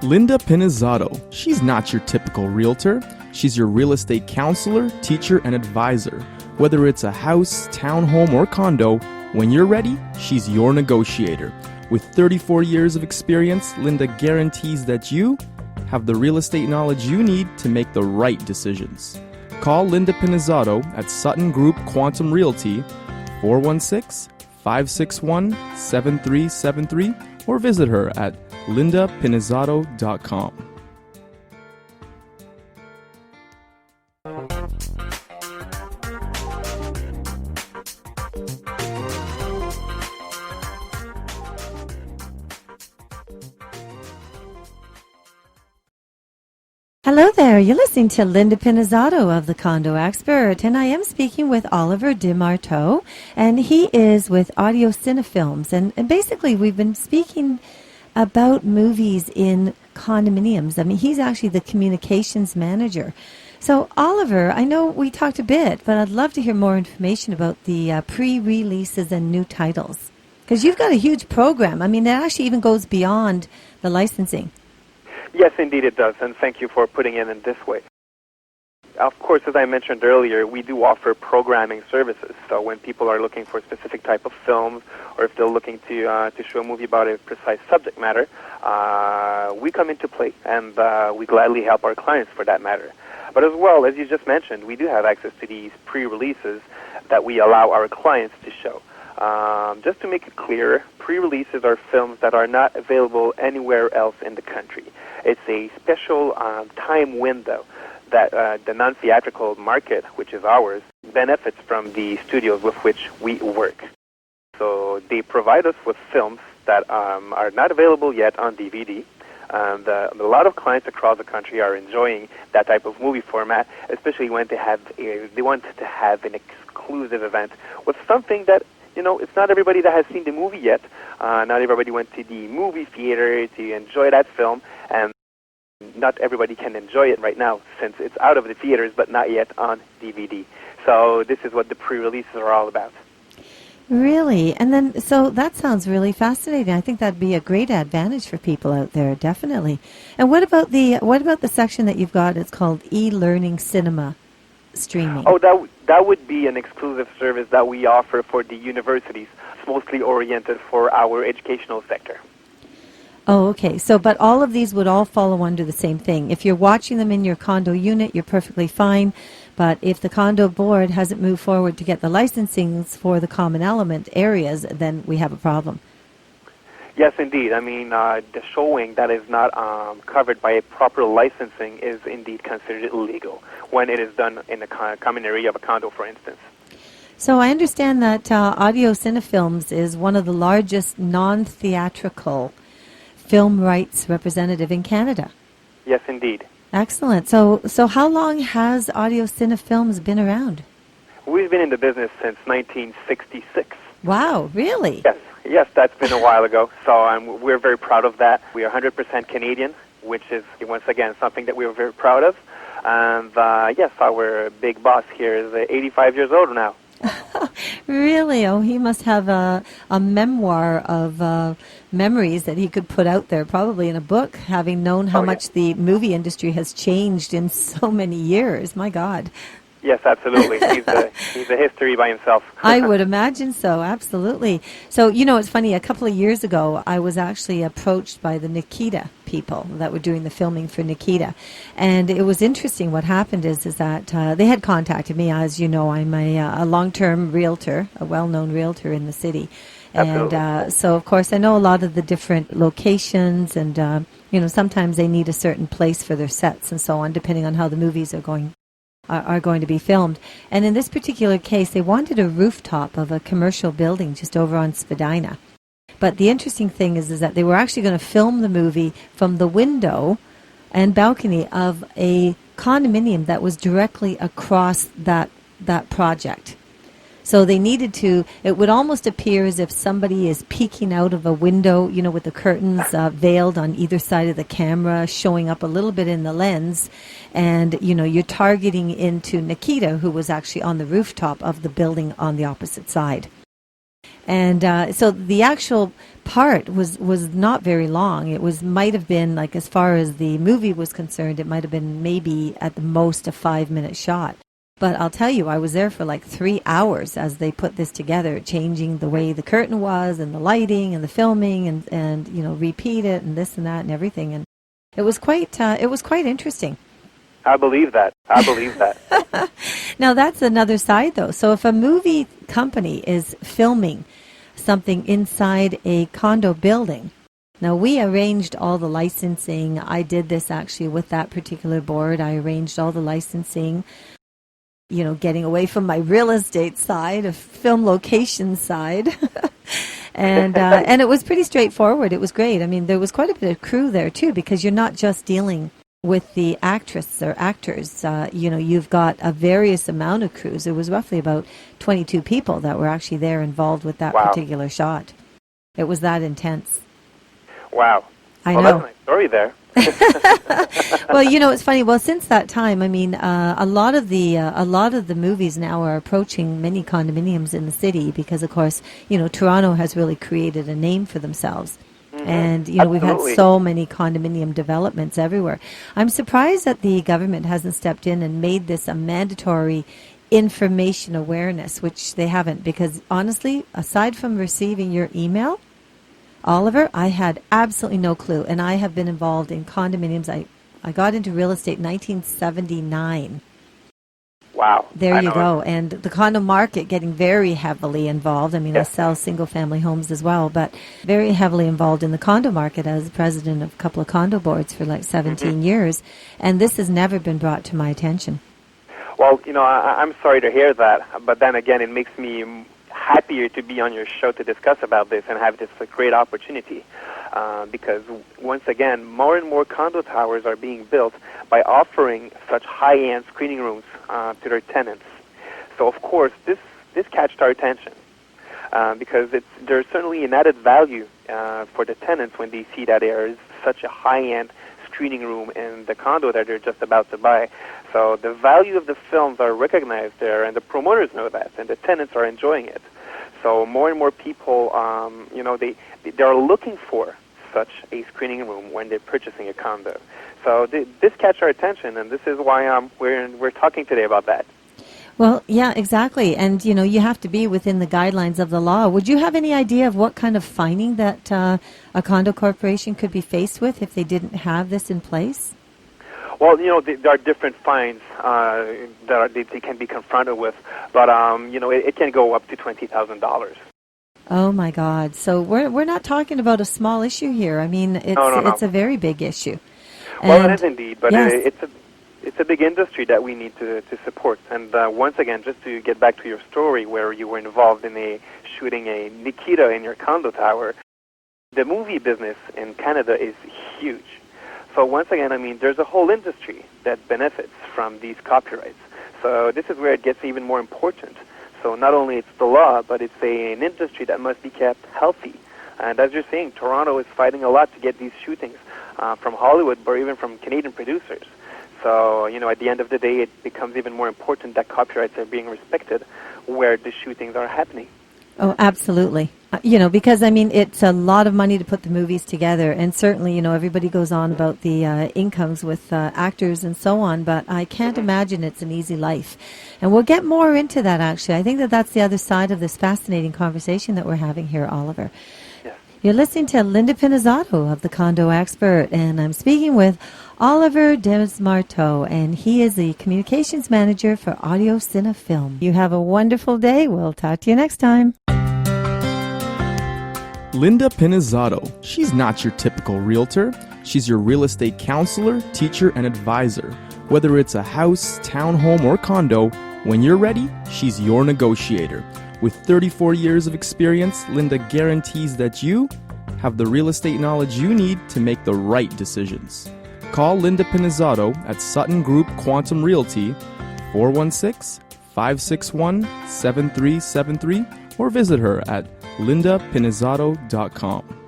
Linda Pinizzato. She's not your typical realtor. She's your real estate counselor, teacher, and advisor. Whether it's a house, townhome, or condo, when you're ready, she's your negotiator. With 34 years of experience, Linda guarantees that you have the real estate knowledge you need to make the right decisions. Call Linda Pinizzato at Sutton Group Quantum Realty, 416-561-7373, or visit her at lindapinizzato.com. Hello there, you're listening to Linda Pinizzato of the Condo Expert, and I am speaking with Oliver DeMarteau, and he is with Audio Cine Films, and basically we've been speaking about movies in condominiums. I mean, he's actually the communications manager. So, Oliver, I know we talked a bit, but I'd love to hear more information about the pre-releases and new titles, because you've got a huge program. I mean, it actually even goes beyond the licensing. Yes, indeed it does, and thank you for putting it in this way. Of course, as I mentioned earlier, we do offer programming services. So when people are looking for a specific type of films, or if they're looking to show a movie about a precise subject matter, we come into play, and we gladly help our clients for that matter. But as well, as you just mentioned, we do have access to these pre-releases that we allow our clients to show. Just to make it clear, pre-releases are films that are not available anywhere else in the country. It's a special time window that the non-theatrical market, which is ours, benefits from the studios with which we work. So they provide us with films that are not available yet on DVD. And a lot of clients across the country are enjoying that type of movie format, especially when they want to have an exclusive event with something that, you know, it's not everybody that has seen the movie yet. Not everybody went to the movie theater to enjoy that film, and not everybody can enjoy it right now since it's out of the theaters but not yet on DVD. So this is what the pre-releases are all about. Really? And then, so that sounds really fascinating. I think that'd be a great advantage for people out there, definitely. And what about the section that you've got? It's called e-learning cinema streaming. Oh, that would be an exclusive service that we offer for the universities. It's mostly oriented for our educational sector. Oh, okay. So, but all of these would all follow under the same thing. If you're watching them in your condo unit, you're perfectly fine. But if the condo board hasn't moved forward to get the licensings for the common element areas, then we have a problem. Yes, indeed. I mean, the showing that is not covered by a proper licensing is indeed considered illegal when it is done in a common area of a condo, for instance. So I understand that Audio Cine Films is one of the largest non-theatrical film rights representative in Canada. Yes, indeed. Excellent. So how long has Audio Cine Films been around? We've been in the business since 1966. Wow, really? Yes, that's been a while ago. So we're very proud of that. We are 100% Canadian, which is, once again, something that we are very proud of. And yes, our big boss here is 85 years old now. Really? Oh, he must have a memoir of memories that he could put out there, probably in a book, having known how much the movie industry has changed in so many years. My God. Yes, absolutely. He's a history by himself. I would imagine so, absolutely. So, you know, it's funny, a couple of years ago, I was actually approached by the Nikita people that were doing the filming for Nikita. And it was interesting. What happened is that they had contacted me. As you know, I'm a long-term realtor, a well-known realtor in the city. Absolutely. And so, of course, I know a lot of the different locations and, you know, sometimes they need a certain place for their sets and so on, depending on how the movies are going to be filmed. And in this particular case, they wanted a rooftop of a commercial building just over on Spadina. But the interesting thing is that they were actually going to film the movie from the window and balcony of a condominium that was directly across that project. So they needed to, it would almost appear as if somebody is peeking out of a window, you know, with the curtains veiled on either side of the camera, showing up a little bit in the lens. And, you know, you're targeting into Nikita, who was actually on the rooftop of the building on the opposite side. And so the actual part was not very long. It might have been, like, as far as the movie was concerned, it might have been maybe at the most a 5-minute shot. But I'll tell you, I was there for like 3 hours as they put this together, changing the way the curtain was and the lighting and the filming and repeat it and this and that and everything. And it was quite interesting. I believe that. Now, that's another side, though. So if a movie company is filming something inside a condo building, now we arranged all the licensing. I did this actually with that particular board. I arranged all the licensing, getting away from my real estate side, of film location side. And it was pretty straightforward. It was great. I mean, there was quite a bit of crew there, too, because you're not just dealing with the actress or actors. You've got a various amount of crews. There was roughly about 22 people that were actually there involved with that particular shot. It was that intense. Wow. I know. That's a nice story there. Well, it's funny. Well, since that time, I mean, a lot of the movies now are approaching many condominiums in the city because, of course, Toronto has really created a name for themselves. Mm-hmm. And, we've had so many condominium developments everywhere. I'm surprised that the government hasn't stepped in and made this a mandatory information awareness, which they haven't, because honestly, aside from receiving your email, Oliver, I had absolutely no clue. And I have been involved in condominiums. I got into real estate in 1979. Wow. There you go. And the condo market getting very heavily involved. I mean, I sell single-family homes as well, but very heavily involved in the condo market as president of a couple of condo boards for like 17 years. And this has never been brought to my attention. Well, I'm sorry to hear that, but then again, it makes me happier to be on your show to discuss about this and have this a great opportunity. Because once again, more and more condo towers are being built by offering such high-end screening rooms to their tenants. So of course, this catched our attention because there's certainly an added value for the tenants when they see that there is such a high-end screening room in the condo that they're just about to buy. So the value of the films are recognized there, and the promoters know that, and the tenants are enjoying it. So more and more people, they are looking for such a screening room when they're purchasing a condo. So this catch our attention, and this is why we're talking today about that. Well, yeah, exactly. And, you have to be within the guidelines of the law. Would you have any idea of what kind of fining that a condo corporation could be faced with if they didn't have this in place? Well, there are different fines that they can be confronted with, but, it can go up to $20,000. Oh, my God. So we're not talking about a small issue here. I mean, it's a very big issue. Well, it is indeed, but yes. It's a big industry that we need to support. And once again, just to get back to your story where you were involved in shooting a Nikita in your condo tower, the movie business in Canada is huge. So once again, I mean, there's a whole industry that benefits from these copyrights. So this is where it gets even more important. So not only it's the law, but it's an industry that must be kept healthy. And as you're saying, Toronto is fighting a lot to get these shootings from Hollywood or even from Canadian producers. So, at the end of the day, it becomes even more important that copyrights are being respected where the shootings are happening. Oh, absolutely. Because, I mean, it's a lot of money to put the movies together. And certainly, everybody goes on about the incomes with actors and so on. But I can't imagine it's an easy life. And we'll get more into that, actually. I think that's the other side of this fascinating conversation that we're having here, Oliver. Yes. You're listening to Linda Pinizzato of The Condo Expert. And I'm speaking with Oliver Desmarteau, and he is the communications manager for Audio Cine Film. You have a wonderful day. We'll talk to you next time. Linda Pinizzato. She's not your typical realtor. She's your real estate counselor, teacher, and advisor. Whether it's a house, townhome, or condo, when you're ready, she's your negotiator. With 34 years of experience, Linda guarantees that you have the real estate knowledge you need to make the right decisions. Call Linda Pinizzato at Sutton Group Quantum Realty, 416-561-7373, or visit her at lindapinizzato.com.